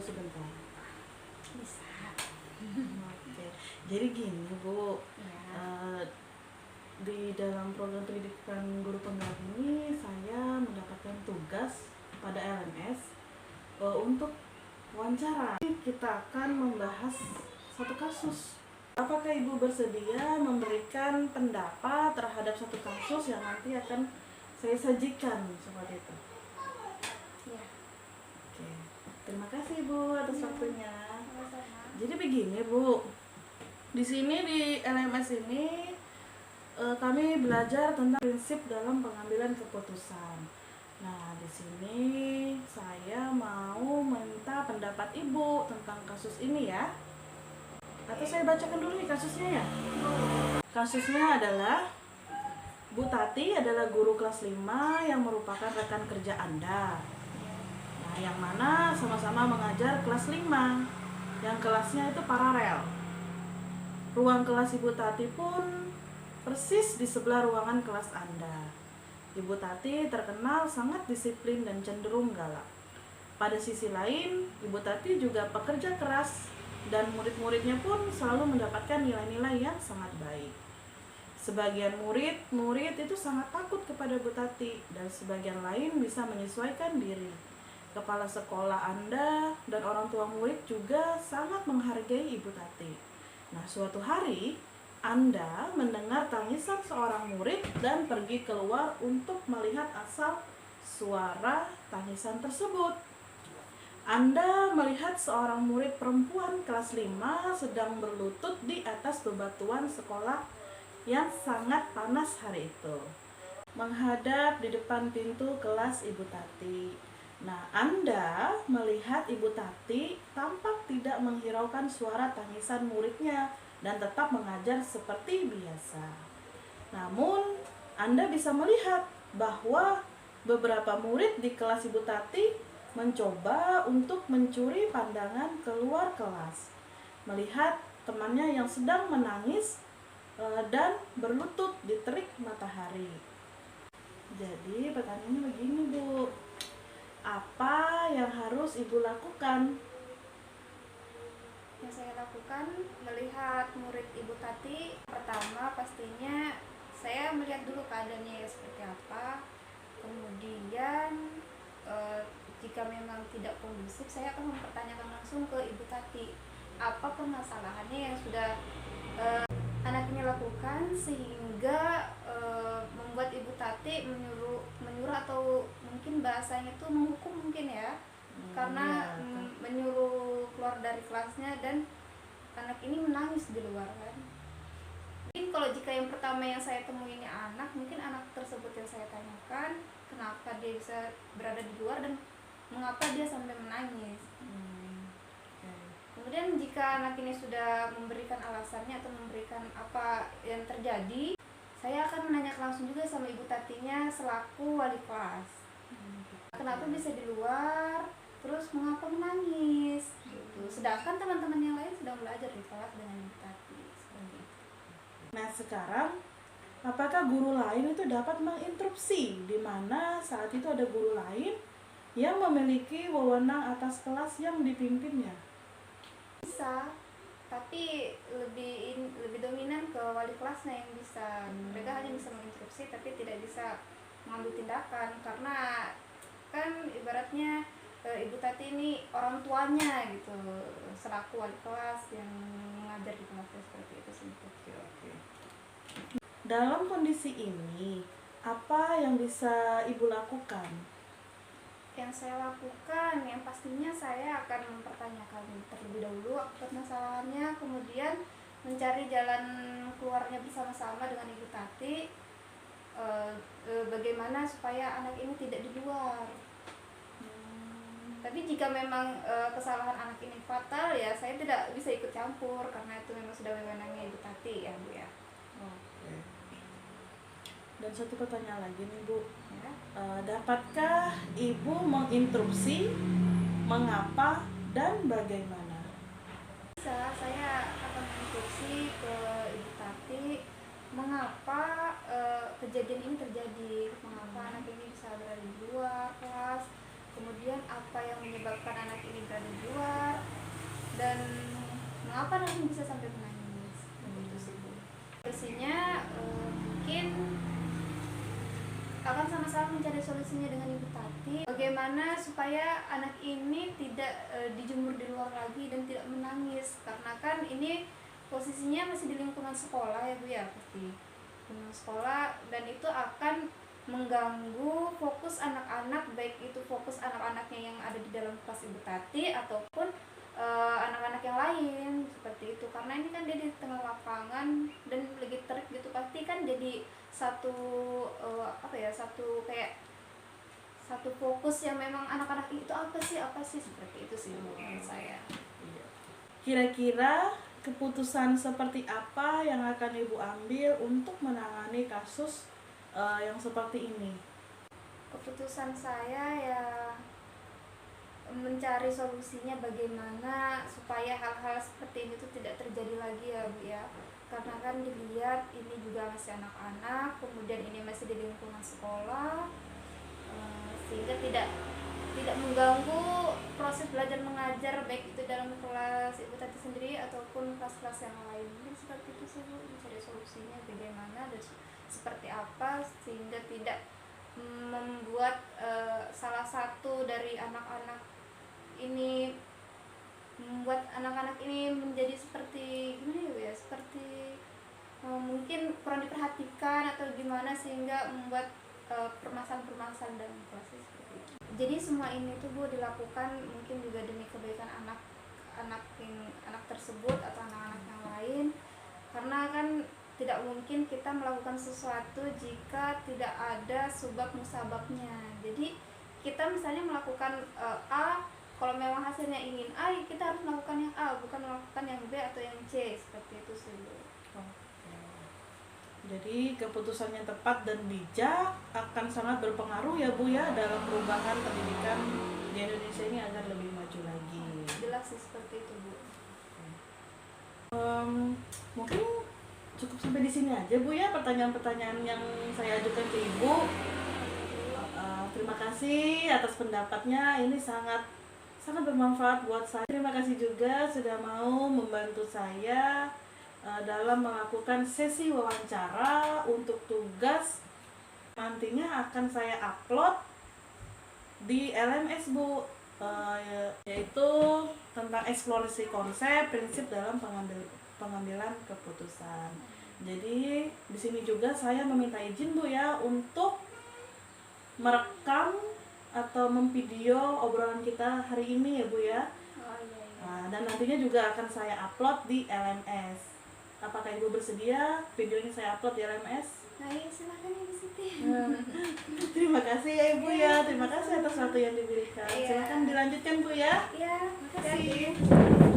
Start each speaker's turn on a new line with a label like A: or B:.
A: sebentar?
B: Bisa.
A: Oke, jadi gini Bu,
B: Ya.
A: di dalam program pendidikan guru penggerak ini saya mendapatkan tugas pada LMS untuk wawancara. Kita akan membahas satu kasus. Apakah Ibu bersedia memberikan pendapat terhadap satu kasus yang nanti akan saya sajikan seperti itu?
B: Ya.
A: Oke, terima kasih Bu atas waktunya.
B: Sama-sama.
A: Jadi begini Bu, di sini di LMS ini kami belajar tentang prinsip dalam pengambilan keputusan. Nah, di sini saya mau minta pendapat Ibu tentang kasus ini ya. Atau saya bacakan dulu nih kasusnya ya. Kasusnya adalah Bu Tati adalah guru kelas 5 yang merupakan rekan kerja Anda. Nah, yang mana sama-sama mengajar kelas 5. Yang kelasnya itu paralel. Ruang kelas Ibu Tati pun persis di sebelah ruangan kelas Anda. Ibu Tati terkenal sangat disiplin dan cenderung galak. Pada sisi lain, Ibu Tati juga pekerja keras dan murid-muridnya pun selalu mendapatkan nilai-nilai yang sangat baik. Sebagian murid itu sangat takut kepada Bu Tati dan sebagian lain bisa menyesuaikan diri. Kepala sekolah Anda dan orang tua murid juga sangat menghargai Ibu Tati. Nah, suatu hari Anda mendengar tangisan seorang murid dan pergi keluar untuk melihat asal suara tangisan tersebut. Anda melihat seorang murid perempuan kelas 5 sedang berlutut di atas bebatuan sekolah yang sangat panas hari itu, menghadap di depan pintu kelas Ibu Tati. Nah, Anda melihat Ibu Tati tampak tidak menghiraukan suara tangisan muridnya dan tetap mengajar seperti biasa. Namun, Anda bisa melihat bahwa beberapa murid di kelas Ibu Tati mencoba untuk mencuri pandangan keluar kelas, melihat temannya yang sedang menangis dan berlutut di terik matahari. Jadi pertanyaannya begini Bu, apa yang harus Ibu lakukan?
B: Yang saya lakukan melihat murid Ibu Tati, pertama pastinya saya melihat dulu keadaannya seperti apa. Kemudian jika memang tidak kondusif, saya akan mempertanyakan langsung ke Ibu Tati apa permasalahannya yang sudah anak ini lakukan sehingga membuat Ibu Tati menyuruh atau mungkin bahasanya itu menghukum mungkin ya, karena menyuruh keluar dari kelasnya dan anak ini menangis di luar kan. Mungkin kalau jika yang pertama yang saya temui ini anak, mungkin anak tersebut yang saya tanyakan kenapa dia bisa berada di luar dan mengapa dia sampai menangis. Kemudian jika anak ini sudah memberikan alasannya atau memberikan apa yang terjadi, saya akan menanyakan langsung juga sama Ibu Tatinya selaku wali kelas. Kenapa bisa di luar? Terus mengapa menangis? Gitu. Sedangkan teman-teman yang lain sedang belajar di kelas dengan Ibu Tati. Seperti itu.
A: Nah, sekarang apakah guru lain itu dapat menginterupsi di mana saat itu ada guru lain yang memiliki wewenang atas kelas yang dipimpinnya?
B: Bisa, tapi lebih dominan ke wali kelasnya yang bisa. Mereka hanya bisa menginstruksi tapi tidak bisa mengambil tindakan, karena kan ibaratnya Ibu Tati ini orang tuanya gitu, selaku wali kelas yang mengajar di kelasnya seperti itu sih.
A: Oke. Dalam kondisi ini, apa yang bisa Ibu lakukan?
B: Yang saya lakukan, yang pastinya saya akan mempertanyakan terlebih dahulu permasalahannya, kemudian mencari jalan keluarnya bersama-sama dengan Ibu Tati, bagaimana supaya anak ini tidak di luar. Tapi jika memang kesalahan anak ini fatal, ya saya tidak bisa ikut campur karena itu memang sudah wewenangnya Ibu Tati ya Bu ya.
A: Oke. Dan satu pertanyaan lagi nih Bu,
B: Ya.
A: Dapatkah Ibu menginstruksi mengapa dan bagaimana?
B: Bisa, saya akan menginstruksi ke Ibu Tati mengapa kejadian ini terjadi, mengapa anak ini bisa berada di luar kelas, kemudian apa yang menyebabkan anak ini berada di luar, dan mengapa anak ini bisa sampai menangis. Begitu sih Bu. Solusinya mungkin akan sama-sama mencari solusinya dengan Ibu Tati. Bagaimana supaya anak ini tidak dijemur di luar lagi dan tidak menangis, karena kan ini posisinya masih di lingkungan sekolah ya Bu ya, pasti lingkungan sekolah, dan itu akan mengganggu fokus anak-anak, baik itu fokus anak-anaknya yang ada di dalam kelas Ibu Tati ataupun anak-anak yang lain seperti itu, karena ini kan dia di tengah lapangan dan lagi terik gitu, pasti kan jadi satu satu fokus yang memang anak-anak itu apa sih seperti itu sih menurut saya.
A: Kira-kira keputusan seperti apa yang akan Ibu ambil untuk menangani kasus yang seperti ini?
B: Keputusan saya ya mencari solusinya bagaimana supaya hal-hal seperti ini tuh tidak terjadi lagi ya Bu ya, karena kan dilihat ini juga masih anak-anak, kemudian ini masih di lingkungan sekolah, sehingga tidak mengganggu proses belajar mengajar baik itu dalam kelas Ibu Tati sendiri ataupun kelas-kelas yang lain. Mungkin seperti itu sih Bu, mencari solusinya bagaimana dan seperti apa sehingga tidak membuat salah satu dari anak-anak ini, membuat anak-anak ini menjadi seperti gimana ya, seperti mungkin kurang diperhatikan atau gimana, sehingga membuat permasalahan-permasalahan dalam kelas seperti itu. Jadi semua ini tuh Bu dilakukan mungkin juga demi kebaikan anak tersebut atau anak-anak yang lain, karena kan tidak mungkin kita melakukan sesuatu jika tidak ada sebab musababnya. Jadi kita misalnya melakukan A, kalau memang hasilnya ingin A, kita harus melakukan yang A, bukan melakukan yang B atau yang C, seperti itu sih Bu.
A: Jadi keputusan yang tepat dan bijak akan sangat berpengaruh ya Bu ya dalam perubahan pendidikan di Indonesia ini agar lebih maju lagi.
B: Jelas sih seperti itu Bu.
A: Mungkin cukup sampai di sini aja Bu ya pertanyaan-pertanyaan yang saya ajukan ke Ibu. Terima kasih atas pendapatnya, ini sangat bermanfaat buat saya. Terima kasih juga sudah mau membantu saya dalam melakukan sesi wawancara untuk tugas nantinya akan saya upload di LMS Bu, yaitu tentang eksplorasi konsep prinsip dalam pengambilan keputusan. Jadi di sini juga saya meminta izin Bu ya untuk merekam atau memvideo obrolan kita hari ini ya Bu ya. Dan nantinya juga akan saya upload di LMS. Apakah Ibu bersedia videonya saya upload di LMS?
B: Nah iya, silakan Ibu Siti.
A: Terima kasih ya Ibu ya, terima kasih atas waktu yang diberikan. Silakan dilanjutkan Bu ya.
B: Iya, makasih.